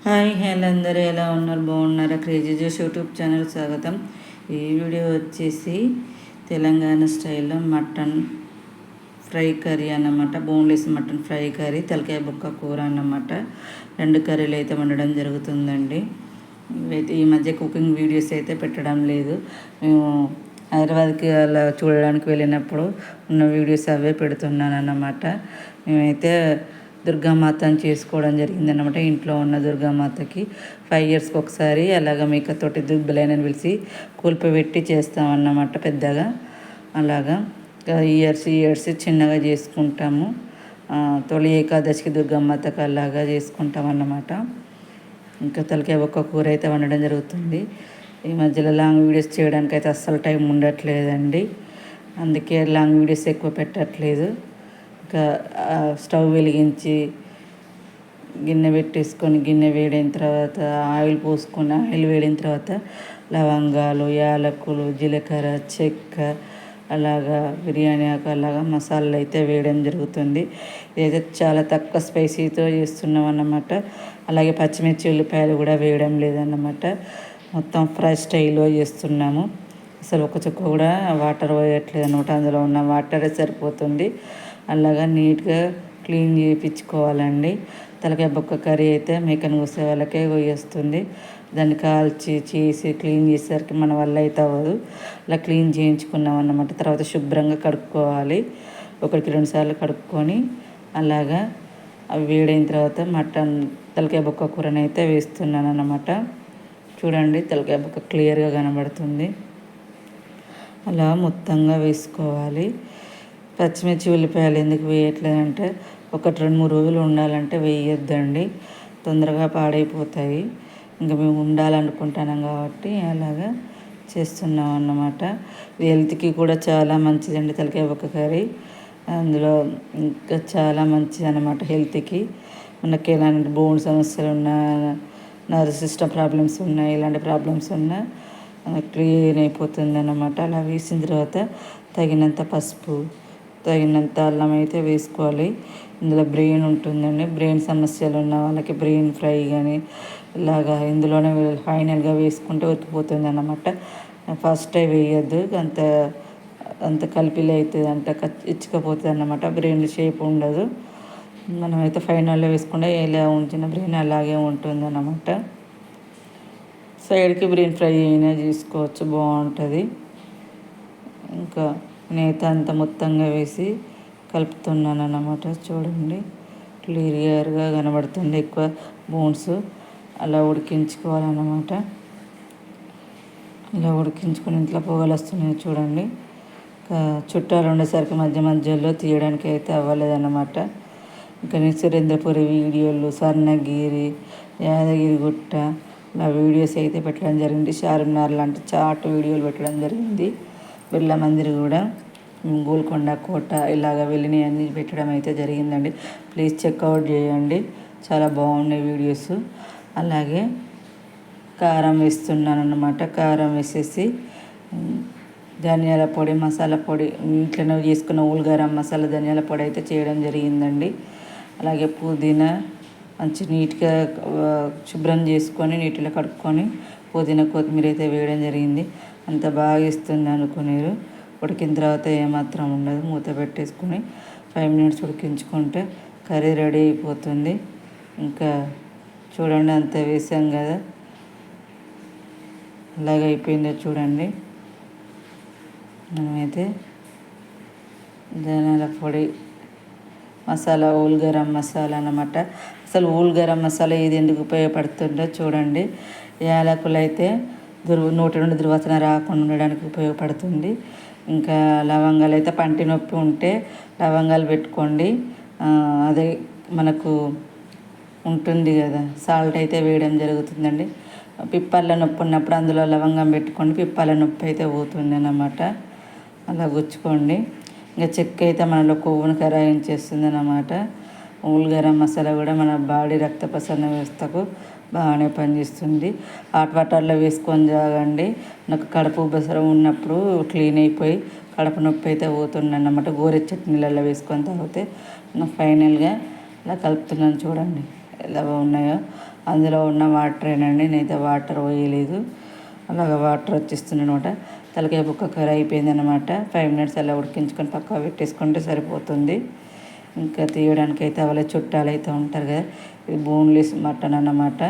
Hi hello అందరూ ఎలా ఉన్నారు? బాగున్నారా? క్రేజీ జోష్ యూట్యూబ్ ఛానల్ స్వాగతం. ఈ వీడియో వచ్చేసి తెలంగాణ స్టైల్లో మటన్ ఫ్రై కర్రీ అన్నమాట. బోన్లెస్ మటన్ ఫ్రై కర్రీ, తలకాయ బుక్క కూర అన్నమాట. 2 కర్రీలు అయితే వండడం జరుగుతుందండి. అయితే ఈ మధ్య కుకింగ్ వీడియోస్ అయితే పెట్టడం లేదు. మేము హైదరాబాద్కి అలా చూడడానికి వెళ్ళినప్పుడు ఉన్న వీడియోస్ అవే పెడుతున్నాను అన్నమాట. మేమైతే దుర్గామాతను చేసుకోవడం జరిగిందన్నమాట. ఇంట్లో ఉన్న దుర్గామాతకి 5 ఇయర్స్కి ఒకసారి అలాగ మేకతోటి దుబ్బలైనని పిలిచి కూల్పబెట్టి చేస్తామన్నమాట పెద్దగా. అలాగా ఇయర్స్ చిన్నగా చేసుకుంటాము. తొలి ఏకాదశికి దుర్గామాతకు అలాగా చేసుకుంటాం అన్నమాట. ఇంకా తలకాయ ఒక్క కూర అయితే వండడం జరుగుతుంది. ఈ మధ్యలో లాంగ్ వీడియోస్ చేయడానికి అయితే అస్సలు టైం ఉండట్లేదండి. అందుకే లాంగ్ వీడియోస్ ఎక్కువ పెట్టట్లేదు. ఇంకా స్టవ్ వెలిగించి గిన్నె పెట్టేసుకొని, గిన్నె వేడైన తర్వాత ఆయిల్ పోసుకొని, ఆయిల్ వేడిన తర్వాత లవంగాలు, యాలకులు, జీలకర్ర, చెక్క, అలాగా బిర్యానీ ఆకు, అలాగా మసాలాలు అయితే వేయడం జరుగుతుంది. ఇదైతే చాలా తక్కువ స్పైసీతో చేస్తున్నాం అన్నమాట. అలాగే పచ్చిమిర్చి, ఉల్లిపాయలు కూడా వేయడం లేదన్నమాట. మొత్తం ఫ్రై స్టైల్లో చేస్తున్నాము. అసలు ఒక చుక్క కూడా వాటర్ పోయట్లేదు అనమాట. అందులో ఉన్న వాటరే సరిపోతుంది. అలాగా నీట్గా క్లీన్ చేయించుకోవాలండి. తలకాయ బొక్క కర్రీ అయితే మేకను కోసే వాళ్ళకే కొయ్యేస్తుంది. దాన్ని కాల్చి చేసి క్లీన్ చేసేసరికి మన వల్ల అయితే అవ్వదు. అలా క్లీన్ చేయించుకున్నాం అన్నమాట. తర్వాత శుభ్రంగా కడుక్కోవాలి. 1-2 సార్లు కడుక్కొని అలాగా అవి వేడైన తర్వాత మటన్ తలకాయ బొక్క కూరని అయితే వేస్తున్నాను అన్నమాట. చూడండి, తలకాయ బొక్క క్లియర్గా కనబడుతుంది. అలా మొత్తంగా వేసుకోవాలి. పచ్చిమిర్చి, ఉల్లిపాయలు ఎందుకు వేయట్లేదంటే 1-2-3 రోజులు ఉండాలంటే వేయొద్దండి, తొందరగా పాడైపోతాయి. ఇంకా మేము ఉండాలనుకుంటున్నాం కాబట్టి అలాగా చేస్తున్నాం అన్నమాట. ఇది హెల్త్కి కూడా చాలా మంచిదండి తలకాయ బొక్క కర్రీ. అందులో ఇంకా చాలా మంచిది అన్నమాట హెల్త్కి. మనకి ఎలాంటి బోన్ సమస్యలు ఉన్నా, నర్వ్ సిస్టమ్ ప్రాబ్లమ్స్ ఉన్నాయి, ఇలాంటి ప్రాబ్లమ్స్ ఉన్నా క్లీన్ అయిపోతుంది అన్నమాట. అలా వేసిన తర్వాత తగినంత పసుపు, తగినంత అల్లం అయితే వేసుకోవాలి. ఇందులో బ్రెయిన్ ఉంటుందండి. బ్రెయిన్ సమస్యలు ఉన్న వాళ్ళకి బ్రెయిన్ ఫ్రై కానీ ఇలాగా ఇందులోనే ఫైనల్గా వేసుకుంటే ఉరికిపోతుంది అన్నమాట. ఫస్ట్ వేయద్దు, అంత అంత కలిపిలు అవుతుంది, అంత ఇచ్చుకపోతుంది అన్నమాట. బ్రెయిన్ షేప్ ఉండదు. మనమైతే ఫైనల్లో వేసుకుంటే ఎలా ఉంచిన బ్రెయిన్ అలాగే ఉంటుంది అన్నమాట. సైడ్కి బ్రెయిన్ ఫ్రై అయినా చేసుకోవచ్చు, బాగుంటుంది. ఇంకా నేత అంతా మొత్తంగా వేసి కలుపుతున్నాను అన్నమాట. చూడండి, క్లియర్గా కనబడుతుంది. ఎక్కువ బోన్స్ అలా ఉడికించుకోవాలన్నమాట. ఇలా ఉడికించుకొని ఇంట్లో పొగలు వస్తున్నాయి చూడండి. చుట్టాలు ఉండేసరికి మధ్యలో తీయడానికి అయితే అవ్వలేదన్నమాట. ఇంకా నేను సురేంద్రపురి వీడియోలు, స్వర్ణగిరి, యాదగిరి గుట్ట ఇలా వీడియోస్ అయితే పెట్టడం జరిగింది. చార్మినార్ లాంటి చాట్ వీడియోలు పెట్టడం జరిగింది. బిర్లా మందిర్ కూడా, గోల్కొండ కోట ఇలాగ వెళ్ళినవి అన్నీ పెట్టడం అయితే జరిగిందండి. ప్లీజ్ చెక్అవుట్ చేయండి, చాలా బాగున్నాయి వీడియోస్. అలాగే కారం వేస్తున్నాను అన్నమాట. కారం వేసేసి ధనియాల పొడి, మసాలా పొడి, ఇంట్లో చేసుకున్న గరం మసాలా, ధనియాల పొడి అయితే చేయడం జరిగిందండి. అలాగే పుదీనా మంచి నీట్గా శుభ్రం చేసుకొని నీటిలో కడుక్కొని పుదీనా, కొత్తిమీర అయితే వేయడం జరిగింది. అంత బాగా ఇస్తుంది అనుకునేరు. ఉడికిన తర్వాత ఏమాత్రం ఉండదు. మూత పెట్టేసుకొని 5 మినిట్స్ ఉడికించుకుంటే కర్రీ రెడీ అయిపోతుంది. ఇంకా చూడండి, అంత వేసాం కదా, అలాగ అయిపోయిందో చూడండి. మనమైతే ధనియాల పొడి, మసాలా, గరం మసాలా అన్నమాట. అసలు గరం మసాలా ఇది ఎందుకు ఉపయోగపడుతుందో చూడండి. యాలకులు అయితే నోటి నుండి దుర్వాసన రాకుండా ఉండడానికి ఉపయోగపడుతుంది. ఇంకా లవంగాలు అయితే పంటి నొప్పి ఉంటే లవంగాలు పెట్టుకోండి. అదే మనకు ఉంటుంది కదా, సాల్ట్ అయితే వేయడం జరుగుతుందండి. పిప్పళ్ళ నొప్పి ఉన్నప్పుడు అందులో లవంగం పెట్టుకోండి, పిప్పళ్ళ నొప్పి అయితే పోతుంది అన్నమాట. అలా గుచ్చుకోండి. ఇంకా చెక్క అయితే మనలో కొవ్వును కరాయించేస్తుంది అన్నమాట. గరం మసాలా కూడా మన బాడీ రక్త ప్రసరణ వ్యవస్థకు బాగానే పనిచేస్తుంది. హాట్ వాటర్లో వేసుకొని తాగండి. నాకు కడుపు ఉబ్బసరం ఉన్నప్పుడు క్లీన్ అయిపోయి కడుపు నొప్పి అయితే పోతుంది అన్నమాట. గోరెచ్చటి నీళ్ళల్లో వేసుకొని తాగితే నాకు ఫైనల్గా ఇలా కలుపుతున్నాను చూడండి ఎలా ఉన్నాయో. అందులో ఉన్న వాటరేనండి, నేనైతే వాటర్ వేయలేదు. అలాగ వాటర్ వచ్చేస్తుంది అనమాట. తలకాయ బుక్క కర్రీ అయిపోయింది అనమాట. 5 మినిట్స్ అలా ఉడికించుకొని పక్కా పెట్టేసుకుంటే సరిపోతుంది. ఇంకా తీయడానికి అయితే వాళ్ళ చుట్టాలు అయితే ఉంటారు కదా. ఇది బోన్లెస్ మటన్ అన్నమాట.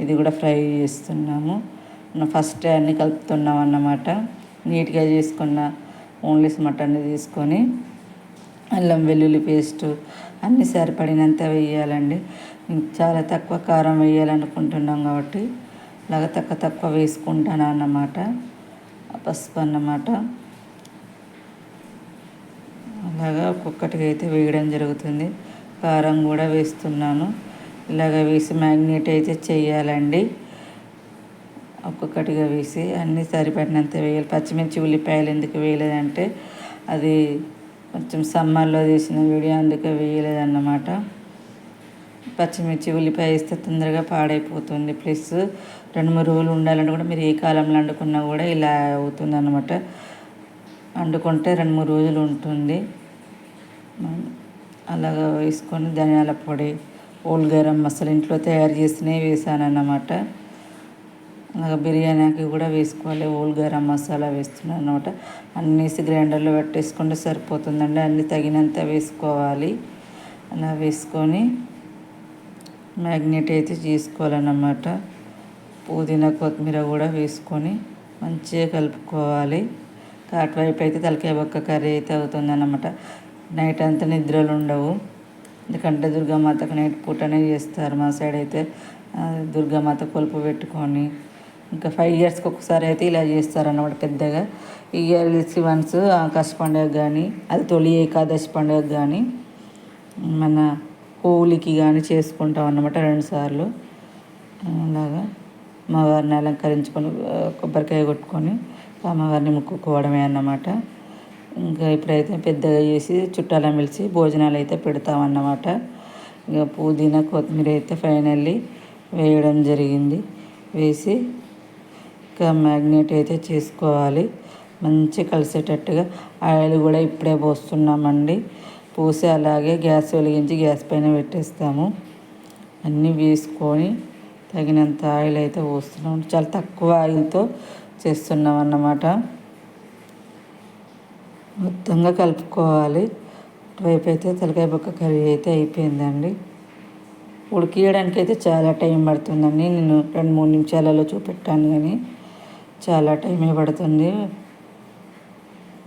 ఇది కూడా ఫ్రై చేస్తున్నాము. ఫస్ట్ అన్నీ కలుపుతున్నాం అన్నమాట. నీట్గా చేసుకున్న బోన్లెస్ మటన్ తీసుకొని అల్లం వెల్లుల్లి పేస్టు అన్నీ సరిపడినంత వేయాలండి. చాలా తక్కువ కారం వేయాలనుకుంటున్నాం కాబట్టి అలాగా తక్కువ వేసుకుంటాను అన్నమాట. పసుపు అన్నమాట. అలాగా ఒక్కొక్కటిగా అయితే వేయడం జరుగుతుంది. కారం కూడా వేస్తున్నాను. ఇలాగ వేసి మ్యాగ్నేట్ అయితే చేయాలండి. ఒక్కొక్కటిగా వేసి అన్నీ సరిపడినంత వేయాలి. పచ్చిమిర్చి ఉల్లిపాయలు ఎందుకు వేయలేదంటే అది కొంచెం సమ్మర్లో తీసిన వీడియో, అందుకే వేయలేదన్నమాట. పచ్చిమిర్చి ఉల్లిపాయ వేస్తే తొందరగా పాడైపోతుంది. ప్లస్ 2-3 రోజులు ఉండాలంటే కూడా మీరు ఏ కాలంలో వండుకున్నా కూడా ఇలా అవుతుంది అన్నమాట. వండుకుంటే 2-3 రోజులు ఉంటుంది. అలాగా వేసుకొని ధనియాల పొడి, హోల్ గరం మసాలా ఇంట్లో తయారు చేసినవి వేసాను అన్నమాట. అలాగే బిర్యానీకి కూడా వేసుకోవాలి. హోల్ గరం మసాలా వేస్తున్నాను అన్నమాట. అన్నేసి గ్రైండర్లో పెట్టేసుకుంటే సరిపోతుందండి. అన్నీ తగినంత వేసుకోవాలి. అలా వేసుకొని మ్యాగ్నేట్ అయితే చేసుకోవాలన్నమాట. పుదీనా కొత్తిమీర కూడా వేసుకొని మంచిగా కలుపుకోవాలి. అటువైపు అయితే తలకాయ బొక్క కర్రీ అయితే అవుతుందన్నమాట. నైట్ అంతా నిద్రలు ఉండవు. ఎందుకంటే దుర్గామాతకు నైట్ పూటనే చేస్తారు. మా సైడ్ అయితే దుర్గామాత కొలుపు పెట్టుకొని ఇంకా 5 ఇయర్స్కి ఒకసారి అయితే ఇలా చేస్తారన్నమాట పెద్దగా. ఇయర్లీ వన్స్ ఆకాశ పండుగ కానీ, అది తొలి ఏకాదశి పండుగ కానీ, మన హోలీకి కానీ చేసుకుంటాం అన్నమాట 2 సార్లు. అలాగా అమ్మవారిని అలంకరించుకొని కొబ్బరికాయ కొట్టుకొని అమ్మవారిని మొక్కుకోవడమే అన్నమాట. ఇంకా ఇప్పుడైతే పెద్దగా చేసి చుట్టాలను పిలిచి భోజనాలు అయితే పెడతామన్నమాట. ఇంకా పుదీనా కొత్తిమీర అయితే ఫైనల్లీ వేయడం జరిగింది. వేసి ఇంకా మ్యాగ్నేట్ అయితే చేసుకోవాలి. మంచి కలిసేటట్టుగా ఆయిల్ కూడా ఇప్పుడే పోస్తున్నామండి. పోసి అలాగే గ్యాస్ వెలిగించి గ్యాస్ పైన పెట్టేస్తాము. అన్నీ వేసుకొని తగినంత ఆయిల్ అయితే పోస్తున్నాం. చాలా తక్కువ ఆయిల్తో చేస్తున్నాం అన్నమాట. మొత్తంగా కలుపుకోవాలి. ఇటువైపు అయితే తలకాయ బొక్క కర్రీ అయితే అయిపోయిందండి. ఉడికియడానికి అయితే చాలా టైం పడుతుందండి. నేను 2-3 నిమిషాలలో చూపెట్టాను కానీ చాలా టైమే పడుతుంది.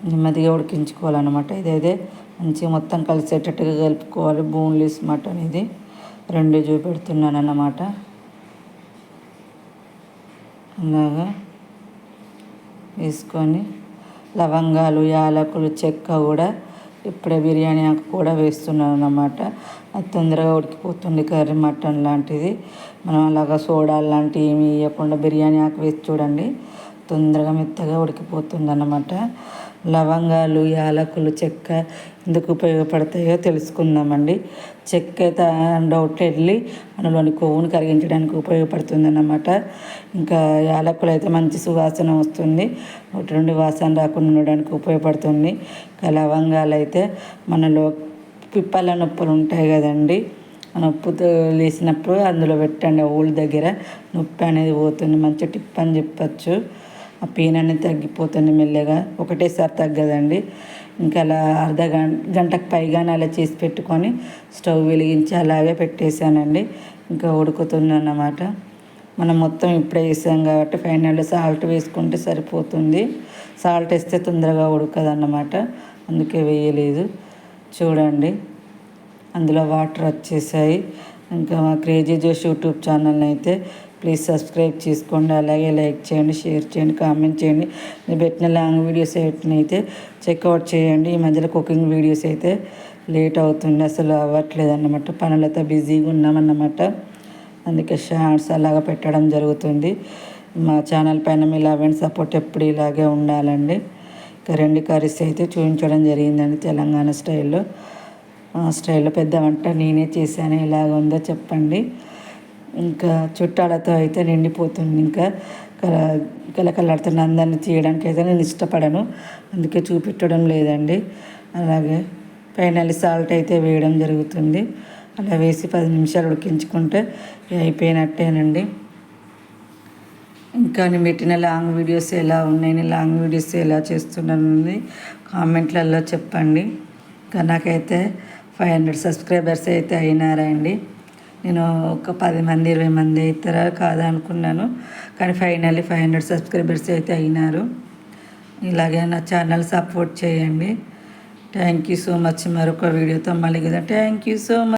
నెమ్మదిగా ఉడికించుకోవాలన్నమాట. ఇదైతే మంచిగా మొత్తం కలిసేటట్టుగా కలుపుకోవాలి. బోన్లెస్ మటన్ ఇది 2 చూపెడుతున్నాను అన్నమాట. అలాగా వేసుకొని లవంగాలు, యాలకులు, చెక్క కూడా ఇప్పుడే బిర్యానీ ఆకు కూడా వేస్తున్నాను అన్నమాట. అది తొందరగా ఉడికిపోతుంది కర్రీ మటన్ లాంటిది. మనం అలాగా సోడా లాంటివి ఏమి వేయకుండా బిర్యానీ ఆకు వేసి చూడండి, తొందరగా మెత్తగా ఉడికిపోతుంది అన్నమాట. లవంగాలు, యాలకులు, చెక్క ఎందుకు ఉపయోగపడతాయో తెలుసుకుందామండి. చెక్క అయితే డౌట్ వెళ్ళి అందులోని కొవ్వును కరిగించడానికి ఉపయోగపడుతుంది అన్నమాట. ఇంకా యాలకులు అయితే మంచి సువాసన వస్తుంది, నోటి నుండి వాసన రాకుండా ఉండడానికి ఉపయోగపడుతుంది. ఇంకా లవంగాలు అయితే మనలో పిప్పల నొప్పులు ఉంటాయి కదండి, ఆ నొప్పుతో లేసినప్పుడు అందులో పెట్టండి. ఊళ్ళ దగ్గర నొప్పి అనేది పోతుంది. మంచి టిప్ అని చెప్పచ్చు. ఆ పెయిన్ అనేది తగ్గిపోతుంది మెల్లగా, ఒకటేసారి తగ్గదండి. ఇంకా అలా గంటకు పైగానే అలా చేసి పెట్టుకొని స్టవ్ వెలిగించి అలాగే పెట్టేశానండి. ఇంకా ఉడుకుతుంది అన్నమాట. మనం మొత్తం ఇప్పుడే వేసాం కాబట్టి ఫైనల్ సాల్ట్ వేసుకుంటే సరిపోతుంది. సాల్ట్ వేస్తే తొందరగా ఉడకదు అన్నమాట, అందుకే వేయలేదు. చూడండి అందులో వాటర్ వచ్చేసాయి. ఇంకా మా క్రేజీ జోష్ యూట్యూబ్ ఛానల్ని అయితే ప్లీజ్ సబ్స్క్రైబ్ చేసుకోండి. అలాగే లైక్ చేయండి, షేర్ చేయండి, కామెంట్ చేయండి. నేను పెట్టిన లాంగ్ వీడియోస్ అయితే చెక్అవుట్ చేయండి. ఈ మధ్యలో కుకింగ్ వీడియోస్ అయితే లేట్ అవుతుంది, అసలు అవ్వట్లేదు అన్నమాట. పనులతో బిజీగా ఉన్నామన్నమాట, అందుకే షార్ట్స్ అలాగా పెట్టడం జరుగుతుంది. మా ఛానల్ పైన మీ లవ్ అండ్ సపోర్ట్ ఎప్పుడు ఇలాగే ఉండాలండి. ఇంకా 2 కర్రీస్ అయితే చూపించడం జరిగిందండి తెలంగాణ స్టైల్లో. స్టైల్లో పెద్ద వంట నేనే చేశాను, ఎలాగ ఉందో చెప్పండి. ఇంకా చుట్టాలతో అయితే నిండిపోతుంది. ఇంకా కలకలాడుతున్న అందరినీ తీయడానికి అయితే నేను ఇష్టపడను, అందుకే చూపించడం లేదండి. అలాగే ఫైనల్ సాల్ట్ అయితే వేయడం జరుగుతుంది. అలా వేసి 10 నిమిషాలు ఉడికించుకుంటే అయిపోయినట్టేనండి. ఇంకా నేను పెట్టిన లాంగ్ వీడియోస్ ఎలా ఉన్నాయి, నేను లాంగ్ వీడియోస్ ఎలా చేస్తున్నానని కామెంట్లలో చెప్పండి. ఇంకా నాకైతే 500 సబ్స్క్రైబర్స్ అయితే అయినారండి. నేను ఒక 10 మంది 20 మంది అవుతారా కాదా అనుకున్నాను, కానీ ఫైనల్లీ 500 సబ్స్క్రైబర్స్ అయితే అయినారు. ఇలాగే నా ఛానల్ సపోర్ట్ చేయండి. Thank you so much. మరొక వీడియోతో మళ్ళీ కదా. Thank you so much.